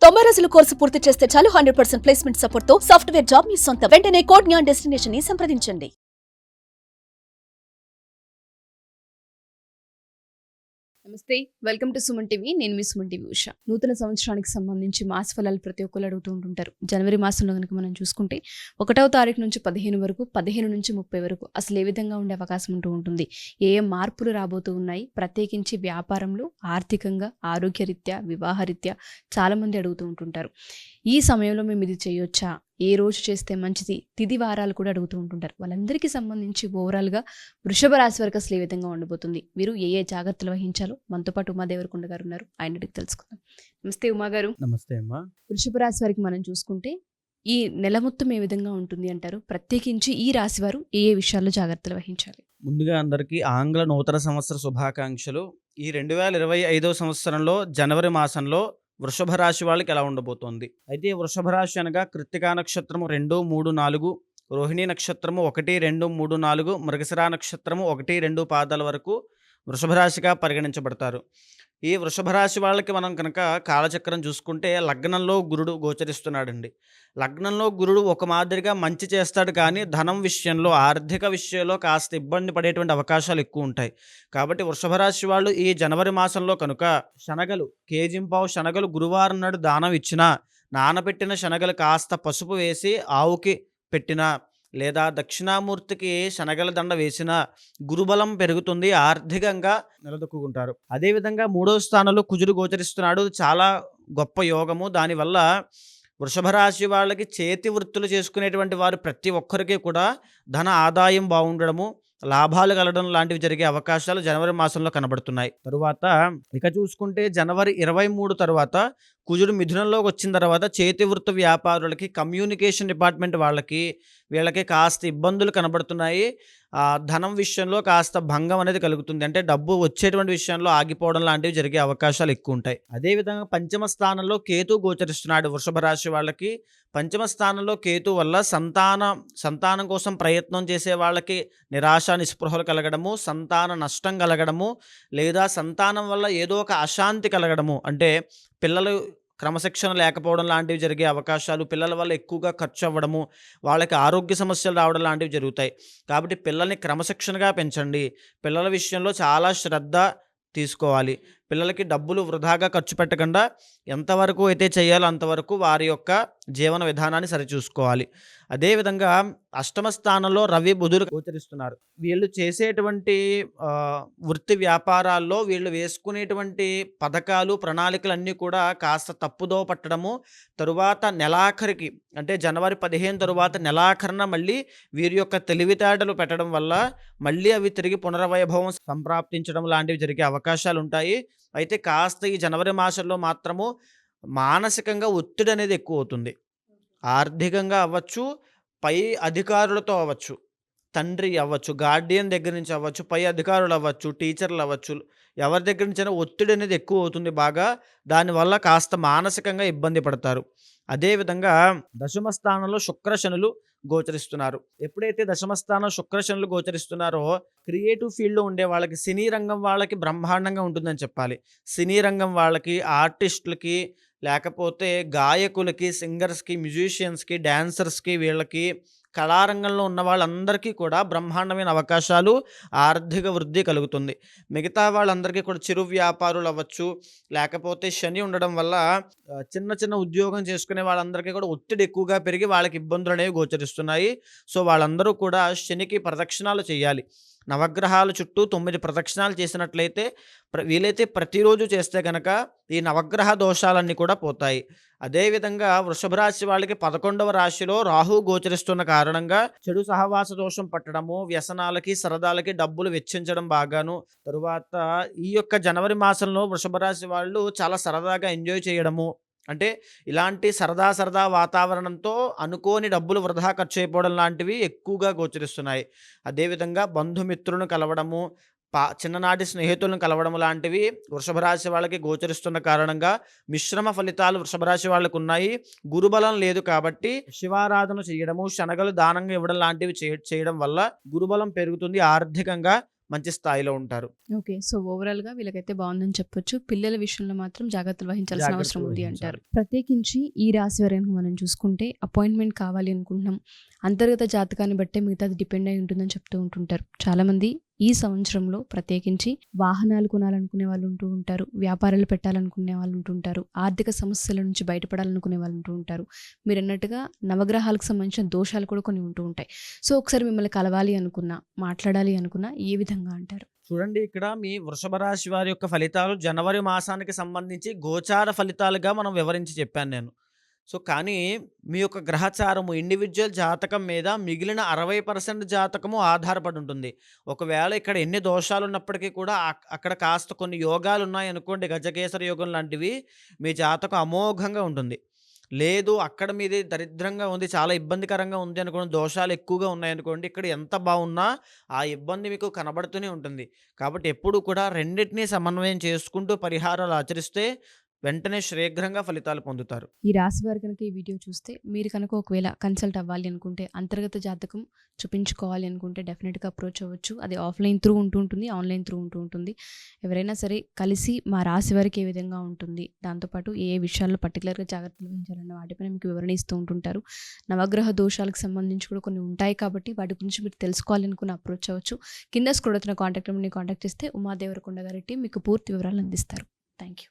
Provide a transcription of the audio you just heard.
90 రోజుల కోర్సు పూర్తి చేస్తే చాలు 100% ప్లేస్మెంట్ సపోర్ట్ తో సాఫ్ట్వేర్ జాబ్ మీ సొంతం. వెంటనే కోడ్ జ్ఞాన్ డెస్టినేషన్ ని సంప్రదించండి. నమస్తే, వెల్కమ్ టు సుమన్ టీవీ. నేను మీ సుమన్ టీవీ ఉష. నూతన సంవత్సరానికి సంబంధించి మాస ఫలాలు ప్రతి ఒక్కరు అడుగుతూ ఉంటుంటారు. జనవరి మాసంలో కనుక మనం చూసుకుంటే 1వ తారీఖు నుంచి 15 వరకు, 15 నుంచి 30 వరకు అసలు ఏ విధంగా ఉండే అవకాశం ఉంటుంది, ఏ మార్పులు రాబోతూ ఉన్నాయి, ప్రత్యేకించి వ్యాపారంలో, ఆర్థికంగా, ఆరోగ్యరీత్యా, వివాహరీత్యా చాలా మంది అడుగుతూ ఉంటుంటారు. ఈ సమయంలో మేము ఇది చేయొచ్చా, ఏ రోజు చేస్తే మంచిది, తిది వారాలు కూడా అడుగుతూ ఉంటుంటారు. వాళ్ళందరికీ సంబంధించి ఓవరాల్గా వృషభ రాశి వరకు అసలు ఏ విధంగా ఉండబోతుంది, వీరు ఏ జాగ్రత్తలు వహించాలో మనతో పాటు ఉమా దేవరకొండ గారు ఉన్నారు, ఆయన అడిగి తెలుసుకుందాం. నమస్తే ఉమా గారు. నమస్తే అమ్మా. వృషభ రాశి వారికి మనం చూసుకుంటే ఈ నెల మొత్తం ఏ విధంగా ఉంటుంది అంటారు? ప్రత్యేకించి ఈ రాశి వారు ఏ విషయాల్లో జాగ్రత్తలు వహించాలి? ముందుగా అందరికీ ఆంగ్ల నూతన సంవత్సర శుభాకాంక్షలు. ఈ 2025వ సంవత్సరంలో జనవరి మాసంలో వృషభ రాశి వాళ్ళకి ఎలా ఉండబోతోంది? అయితే వృషభ రాశి అనగా కృత్తికా నక్షత్రము 2, 3, 4, రోహిణీ నక్షత్రము 1, 2, 3, 4, మృగశిర నక్షత్రము 1, 2 పాదాల వరకు వృషభ రాశిగా పరిగణించబడతారు. ఈ వృషభ రాశి వాళ్ళకి మనం కనుక కాలచక్రం చూసుకుంటే లగ్నంలో గురుడు గోచరిస్తున్నాడండి. లగ్నంలో గురుడు ఒక మాదిరిగా మంచి చేస్తాడు, కానీ ధనం విషయంలో, ఆర్థిక విషయంలో కాస్త ఇబ్బంది పడేటువంటి అవకాశాలు ఎక్కువ ఉంటాయి. కాబట్టి వృషభ రాశి వాళ్ళు ఈ జనవరి మాసంలో కనుక శనగలు, కేజింపావు శనగలు గురువారం నాడు దానం ఇచ్చినా, నానబెట్టిన శనగలు కాస్త పసుపు వేసి ఆవుకి పెట్టినా, లేదా దక్షిణామూర్తికి శనగల దండ వేసిన గురుబలం పెరుగుతుంది, ఆర్థికంగా నిలదొక్కుంటారు. అదేవిధంగా 3వ స్థానంలో కుజుడు గోచరిస్తున్నాడు, చాలా గొప్ప యోగము. దానివల్ల వృషభ రాశి వాళ్ళకి చేతి వృత్తులు చేసుకునేటువంటి వారు ప్రతి ఒక్కరికి కూడా ధన ఆదాయం బాగుండడము, లాభాలు కలగడం లాంటివి జరిగే అవకాశాలు జనవరి మాసంలో కనబడుతున్నాయి. తరువాత ఇక చూసుకుంటే జనవరి 23 తర్వాత కుజుడు మిథునంలోకి వచ్చిన తర్వాత చేతి వృత్తి వ్యాపారులకి, కమ్యూనికేషన్ డిపార్ట్మెంట్ వీళ్ళకి కాస్త ఇబ్బందులు కనబడుతున్నాయి. ధనం విషయంలో కాస్త భంగం అనేది కలుగుతుంది. అంటే డబ్బు వచ్చేటువంటి విషయంలో ఆగిపోవడం లాంటివి జరిగే అవకాశాలు ఎక్కువ ఉంటాయి. అదేవిధంగా పంచమ స్థానంలో కేతు గోచరిస్తున్నాడు వృషభ రాశి వాళ్ళకి. పంచమ స్థానంలో కేతు వల్ల సంతానం కోసం ప్రయత్నం చేసే వాళ్ళకి నిరాశ, నిస్పృహలు కలగడము, సంతాన నష్టం కలగడము, లేదా సంతానం వల్ల ఏదో ఒక అశాంతి కలగడము, అంటే పిల్లలు క్రమశిక్షణ లేకపోవడం లాంటివి జరిగే అవకాశాలు, పిల్లల వల్ల ఎక్కువగా ఖర్చు అవ్వడము, వాళ్ళకి ఆరోగ్య సమస్యలు రావడం లాంటివి జరుగుతాయి. కాబట్టి పిల్లల్ని క్రమశిక్షణగా పెంచండి. పిల్లల విషయంలో చాలా శ్రద్ధ తీసుకోవాలి. పిల్లలకి డబ్బులు వృధాగా ఖర్చు పెట్టకుండా ఎంతవరకు అయితే చేయాలో అంతవరకు వారి యొక్క జీవన విధానాన్ని సరిచూసుకోవాలి. అదేవిధంగా అష్టమ స్థానంలో రవి, బుధుడు గోచరిస్తున్నారు. వీళ్ళు చేసేటువంటి వృత్తి వ్యాపారాల్లో వీళ్ళు వేసుకునేటువంటి పథకాలు, ప్రణాళికలన్నీ కూడా కాస్త తప్పుదో పట్టడము, తరువాత నెలాఖరికి అంటే జనవరి 15 తరువాత నెలాఖరున మళ్ళీ వీరి యొక్క తెలివితేటలు పెట్టడం వల్ల మళ్ళీ అవి తిరిగి పునర్వైభవం సంప్రాప్తించడం లాంటివి జరిగే అవకాశాలు ఉంటాయి. అయితే కాస్త ఈ జనవరి మాసంలో మాత్రము మానసికంగా ఒత్తిడి అనేది ఎక్కువ అవుతుంది. ఆర్థికంగా అవ్వచ్చు, పై అధికారులతో అవ్వచ్చు, తండ్రి అవ్వచ్చు, గార్డియన్ దగ్గర నుంచి అవ్వచ్చు, పై అధికారులు అవ్వచ్చు, టీచర్లు అవ్వచ్చు, ఎవరి దగ్గర నుంచైనా ఒత్తిడి అనేది ఎక్కువ అవుతుంది బాగా. దానివల్ల కాస్త మానసికంగా ఇబ్బంది పడతారు. అదేవిధంగా దశమ స్థానంలో శుక్ర శనులు గోచరిస్తున్నారు. ఎప్పుడైతే దశమ స్థానం శుక్ర శనులు గోచరిస్తున్నారో క్రియేటివ్ ఫీల్డ్లో ఉండే వాళ్ళకి, సినీ రంగం వాళ్ళకి బ్రహ్మాండంగా ఉంటుందని చెప్పాలి. సినీ రంగం వాళ్ళకి, ఆర్టిస్టులకి, లేకపోతే గాయకులకి, సింగర్స్కి, మ్యూజిషియన్స్కి, డాన్సర్స్కి, వీళ్ళకి కళారంగంలో ఉన్న వాళ్ళందరికీ కూడా బ్రహ్మాండమైన అవకాశాలు, ఆర్థిక వృద్ధి కలుగుతుంది. మిగతా వాళ్ళందరికీ కూడా చిరు వ్యాపారులు అవ్వచ్చు, లేకపోతే శని ఉండడం వల్ల చిన్న చిన్న ఉద్యోగం చేసుకునే వాళ్ళందరికీ కూడా ఒత్తిడి ఎక్కువగా పెరిగి వాళ్ళకి ఇబ్బందులు అనేవి గోచరిస్తున్నాయి. సో వాళ్ళందరూ కూడా శనికి ప్రదక్షిణాలు చేయాలి. నవగ్రహాల చుట్టూ 9 ప్రదక్షిణాలు చేసినట్లయితే, వీలైతే ప్రతిరోజు చేస్తే కనుక ఈ నవగ్రహ దోషాలన్నీ కూడా పోతాయి. అదేవిధంగా వృషభ రాశి వాళ్ళకి 11వ రాశిలో రాహు గోచరిస్తున్న కారణంగా చెడు సహవాస దోషం పట్టడము, వ్యసనాలకి, సరదాలకి డబ్బులు వెచ్చించడం బాగాను. తరువాత ఈ యొక్క జనవరి మాసంలో వృషభ రాశి వాళ్ళు చాలా సరదాగా ఎంజాయ్ చేయడము, అంటే ఇలాంటి సరదా వాతావరణంతో అనుకోని డబ్బులు వృధా ఖర్చు అయిపోవడం లాంటివి ఎక్కువగా గోచరిస్తున్నాయి. అదేవిధంగా బంధుమిత్రులను కలవడము, చిన్ననాటి స్నేహితులను కలవడం లాంటివి వృషభ రాశి వాళ్ళకి గోచరిస్తున్న కారణంగా మిశ్రమ ఫలితాలు వృషభ రాశి వాళ్ళకు ఉన్నాయి. గురుబలం లేదు కాబట్టి శివారాధన చేయడము, శనగలు దానంగా ఇవ్వడం లాంటివి చేయడం వల్ల గురుబలం పెరుగుతుంది, ఆర్థికంగా మంచి స్థాయిలో ఉంటారు. ఓకే. సో ఓవరాల్‌గా వీళ్ళకైతే బావుందని చెప్పొచ్చు. పిల్లల విషయంలో మాత్రం జాగ్రత్తలు వహించాల్సిన అవసరం జాగ్రత్తలు ఉంది వహించాలి. అంటారు. ప్రత్యేకించి ఈ రాశి వారి గనుక మనం చూసుకుంటే అపాయింట్‌మెంట్ కావాలి అనుకుంటున్నాం. అంతర్గత జాతకాన్ని బట్టే మిగతాది డిపెండ్ అయి ఉంటుందని చెప్తూ ఉంటుంటారు. చాలామంది ఈ సంవత్సరంలో ప్రత్యేకించి వాహనాలు కొనాలనుకునే వాళ్ళు ఉంటూ ఉంటారు. వ్యాపారాలు పెట్టాలనుకునే వాళ్ళు ఉంటుంటారు. ఆర్థిక సమస్యల నుంచి బయటపడాలనుకునే వాళ్ళు ఉంటూ ఉంటారు. మీరన్నట్టుగా నవగ్రహాలకు సంబంధించిన దోషాలు కూడా కొన్ని ఉంటూ ఉంటాయి. సో ఒకసారి మిమ్మల్ని కలవాలి అనుకున్నా, మాట్లాడాలి అనుకున్నా ఏ విధంగా అంటారు? చూడండి, ఇక్కడ మీ వృషభ రాశి వారి యొక్క ఫలితాలు జనవరి మాసానికి సంబంధించి గోచార ఫలితాలుగా మనం వివరించి చెప్పాను నేను. సో కానీ మీ యొక్క గ్రహచారము ఇండివిజువల్ జాతకం మీద మిగిలిన 60% జాతకము ఆధారపడి ఉంటుంది. ఒకవేళ ఇక్కడ ఎన్ని దోషాలు ఉన్నప్పటికీ కూడా అక్కడ కాస్త కొన్ని యోగాలు ఉన్నాయనుకోండి, గజకేసరి యోగం లాంటివి, మీ జాతకం అమోఘంగా ఉంటుంది. లేదు అక్కడ మీది దరిద్రంగా ఉంది, చాలా ఇబ్బందికరంగా ఉంది అనుకోండి, దోషాలు ఎక్కువగా ఉన్నాయనుకోండి, ఇక్కడ ఎంత బాగున్నా ఆ ఇబ్బంది మీకు కనబడుతూనే ఉంటుంది. కాబట్టి ఎప్పుడు కూడా రెండిటిని సమన్వయం చేసుకుంటూ పరిహారాలు ఆచరిస్తే వెంటనే శీఘ్రంగా ఫలితాలు పొందుతారు. ఈ రాశి వారు కనుక ఈ వీడియో చూస్తే మీరు కనుక ఒకవేళ కన్సల్ట్ అవ్వాలి అనుకుంటే, అంతర్గత జాతకం చూపించుకోవాలి అనుకుంటే డెఫినెట్గా అప్రోచ్ అవ్వచ్చు. అది ఆఫ్లైన్ త్రూ ఉంటూ ఉంటుంది, ఆన్లైన్ త్రూ ఉంటూ ఉంటుంది. ఎవరైనా సరే కలిసి మా రాశి వారికి ఏ విధంగా ఉంటుంది, దాంతోపాటు ఏ విషయాల్లో పర్టికులర్గా జాగ్రత్తలు వహించాలన్న వాటిపైన మీకు వివరణ ఇస్తూ ఉంటుంటారు. నవగ్రహ దోషాలకు సంబంధించి కూడా కొన్ని ఉంటాయి కాబట్టి వాటి గురించి మీరు తెలుసుకోవాలనుకుని అప్రోచ్ అవ్వచ్చు. కింద స్క్రోల్ అవుతున్న కాంటాక్ట్ నెంబర్ని కాంటాక్ట్ చేస్తే ఉమాదేవరకొండ గారి టీం మీకు పూర్తి వివరాలు అందిస్తారు. Thank you.